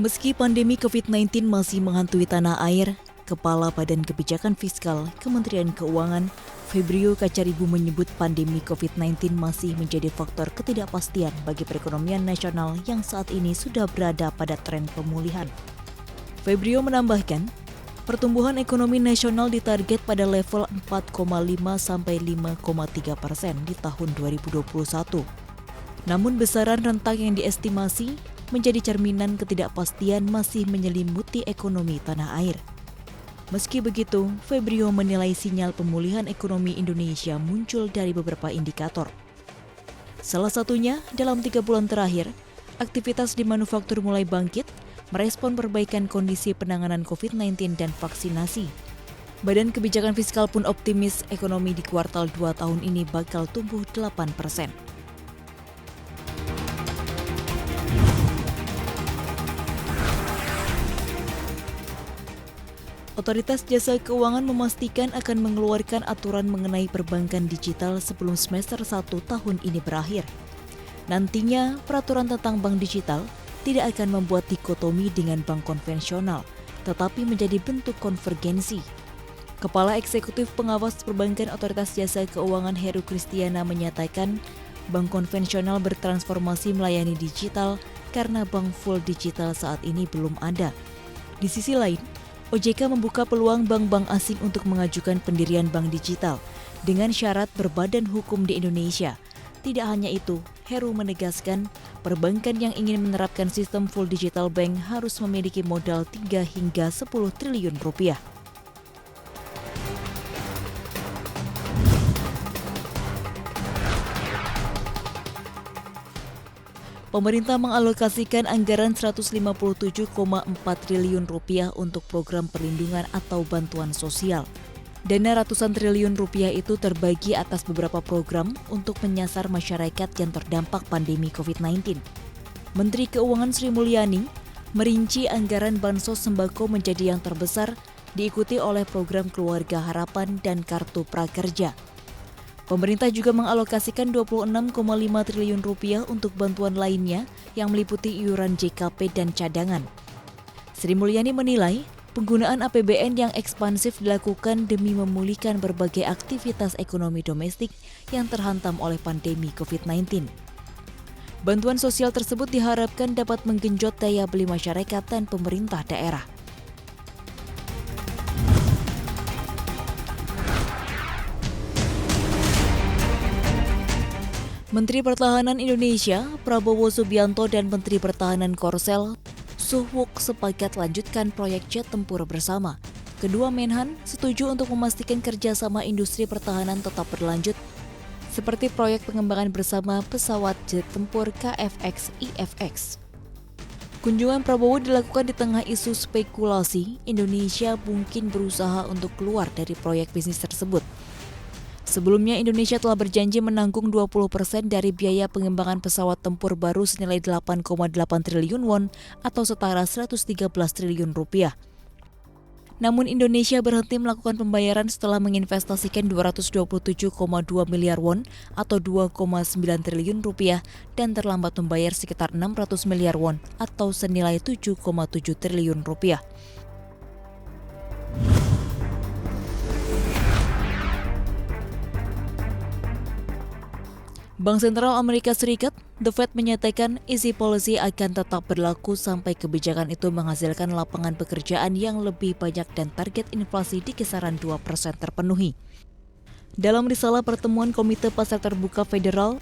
Meski pandemi COVID-19 masih menghantui tanah air, Kepala Badan Kebijakan Fiskal Kementerian Keuangan, Febrio Kacaribu menyebut pandemi COVID-19 masih menjadi faktor ketidakpastian bagi perekonomian nasional yang saat ini sudah berada pada tren pemulihan. Febrio menambahkan, pertumbuhan ekonomi nasional ditarget pada level 4,5 sampai 5,3% di tahun 2021. Namun besaran rentang yang diestimasi menjadi cerminan ketidakpastian masih menyelimuti ekonomi tanah air. Meski begitu, Febrio menilai sinyal pemulihan ekonomi Indonesia muncul dari beberapa indikator. Salah satunya, dalam 3 bulan terakhir, aktivitas di manufaktur mulai bangkit, merespon perbaikan kondisi penanganan COVID-19 dan vaksinasi. Badan Kebijakan Fiskal pun optimis ekonomi di kuartal 2 tahun ini bakal tumbuh 8%. Otoritas Jasa Keuangan memastikan akan mengeluarkan aturan mengenai perbankan digital sebelum semester 1 tahun ini berakhir. Nantinya, peraturan tentang bank digital tidak akan membuat dikotomi dengan bank konvensional, tetapi menjadi bentuk konvergensi. Kepala Eksekutif Pengawas Perbankan Otoritas Jasa Keuangan Heru Kristiana menyatakan, bank konvensional bertransformasi melayani digital karena bank full digital saat ini belum ada. Di sisi lain, OJK membuka peluang bank-bank asing untuk mengajukan pendirian bank digital dengan syarat berbadan hukum di Indonesia. Tidak hanya itu, Heru menegaskan perbankan yang ingin menerapkan sistem full digital bank harus memiliki modal 3 hingga 10 triliun rupiah. Pemerintah mengalokasikan anggaran 157,4 triliun rupiah untuk program perlindungan atau bantuan sosial. Dana ratusan triliun rupiah itu terbagi atas beberapa program untuk menyasar masyarakat yang terdampak pandemi COVID-19. Menteri Keuangan Sri Mulyani merinci anggaran bansos sembako menjadi yang terbesar, diikuti oleh program Keluarga Harapan dan Kartu Prakerja. Pemerintah juga mengalokasikan 26,5 triliun rupiah untuk bantuan lainnya yang meliputi iuran JKP dan cadangan. Sri Mulyani menilai penggunaan APBN yang ekspansif dilakukan demi memulihkan berbagai aktivitas ekonomi domestik yang terhantam oleh pandemi COVID-19. Bantuan sosial tersebut diharapkan dapat menggenjot daya beli masyarakat dan pemerintah daerah. Menteri Pertahanan Indonesia, Prabowo Subianto dan Menteri Pertahanan Korsel, Suhwuk sepakat lanjutkan proyek jet tempur bersama. Kedua Menhan setuju untuk memastikan kerjasama industri pertahanan tetap berlanjut, seperti proyek pengembangan bersama pesawat jet tempur KFX-IFX. Kunjungan Prabowo dilakukan di tengah isu spekulasi Indonesia mungkin berusaha untuk keluar dari proyek bisnis tersebut. Sebelumnya, Indonesia telah berjanji menanggung 20% dari biaya pengembangan pesawat tempur baru senilai 8,8 triliun won atau setara 113 triliun rupiah. Namun Indonesia berhenti melakukan pembayaran setelah menginvestasikan 227,2 miliar won atau 2,9 triliun rupiah dan terlambat membayar sekitar 600 miliar won atau senilai 7,7 triliun rupiah. Bank Sentral Amerika Serikat, The Fed menyatakan easy policy akan tetap berlaku sampai kebijakan itu menghasilkan lapangan pekerjaan yang lebih banyak dan target inflasi di kisaran 2% terpenuhi. Dalam risalah pertemuan Komite Pasar Terbuka Federal,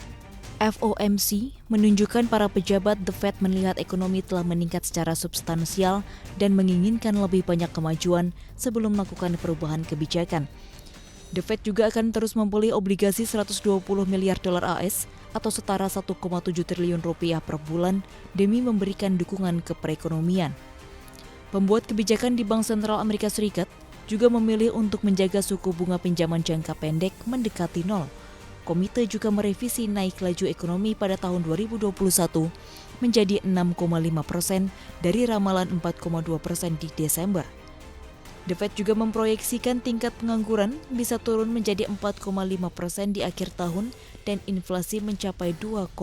FOMC menunjukkan para pejabat The Fed melihat ekonomi telah meningkat secara substansial dan menginginkan lebih banyak kemajuan sebelum melakukan perubahan kebijakan. The Fed juga akan terus membeli obligasi 120 miliar dolar AS atau setara 1,7 triliun rupiah per bulan demi memberikan dukungan ke perekonomian. Pembuat kebijakan di Bank Sentral Amerika Serikat juga memilih untuk menjaga suku bunga pinjaman jangka pendek mendekati nol. Komite juga merevisi naik laju ekonomi pada tahun 2021 menjadi 6,5% dari ramalan 4,2% di Desember. The Fed juga memproyeksikan tingkat pengangguran bisa turun menjadi 4,5% di akhir tahun dan inflasi mencapai 2,2%.